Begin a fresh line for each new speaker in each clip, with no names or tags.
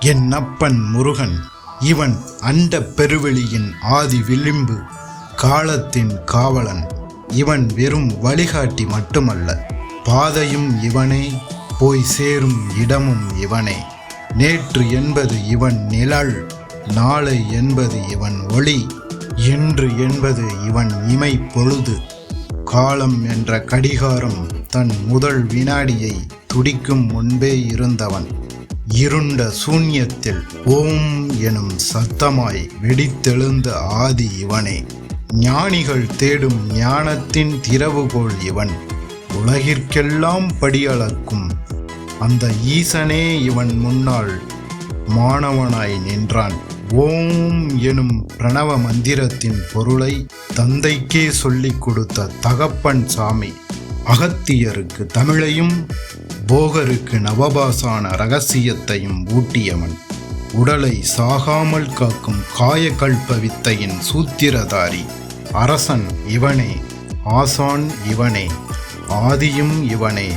என் அப்பன் முருகன் இவன் அண்ட பெருவெளியின் ஆதி விளிம்பு, காலத்தின் காவலன் இவன். வெறும் வழிகாட்டி மட்டுமல்ல, பாதையும் இவனே, போய் சேரும் இடமும் இவனே. நேற்று என்பது இவன் நிழல், நாளை என்பது இவன் ஒளி, இன்று என்பது இவன் இமை பொழுது. காலம் என்ற கடிகாரம் தன் முதல் வினாடியை துடிக்கும் முன்பே இருந்தவன். இருண்ட சூன்யத்தில் ஓம் எனும் சத்தமாய் வெடித்தெழுந்த ஆதி இவனே. ஞானிகள் தேடும் ஞானத்தின் திறவுகோல் இவன். உலகிற்கெல்லாம் படியளக்கும் அந்த ஈசனே இவன் முன்னால் மாணவனாய் நின்றான். ஓம் எனும் பிரணவ மந்திரத்தின் பொருளை தந்தைக்கே சொல்லிக் கொடுத்த தகப்பன் சாமி. அகத்தியருக்கு தமிழையும் போகருக்கு நவபாசான இரகசியத்தையும் ஊட்டியவன். உடலை சாகாமல் காக்கும் காயகல்ப வித்தையின் சூத்திரதாரி. அரசன் இவனே, ஆசான் இவனே, ஆதியும் இவனே,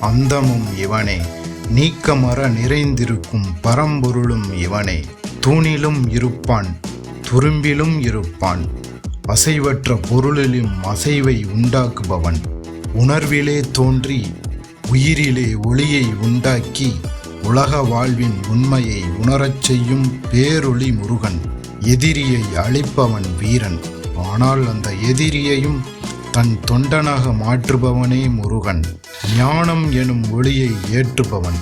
அந்தமும் இவனே. நீக்கமர நிறைந்திருக்கும் பரம்பொருளும் இவனே. தூணிலும் இருப்பான், துரும்பிலும் இருப்பான், அசைவற்ற பொருளிலும் அசைவை உண்டாக்குபவன். உணர்விலே தோன்றி உயிரிலே ஒளியை உண்டாக்கி உலக வாழ்வின் உண்மையை உணரச் செய்யும் பேரொளி முருகன். எதிரியை அழிப்பவன் வீரன், ஆனால் அந்த எதிரியையும் தன் தொண்டனாக மாற்றுபவனே முருகன். ஞானம் எனும் ஒளியை ஏற்றுபவன்.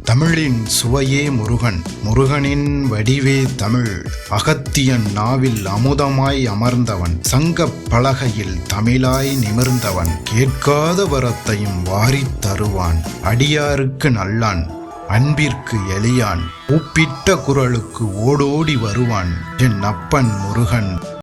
தமிழின் சுவையே முருகன், முருகனின் வடிவே தமிழ். அகத்தியன் நாவில் அமுதமாய் அமர்ந்தவன், சங்கப் பலகையில் தமிழாய் நிமிர்ந்தவன். கேட்காத வரத்தையும் வாரித் தருவான், அடியாருக்கு நல்லான், அன்பிற்கு எளியான். கூப்பிட்ட குரலுக்கு ஓடோடி வருவான் என் அப்பன் முருகன்.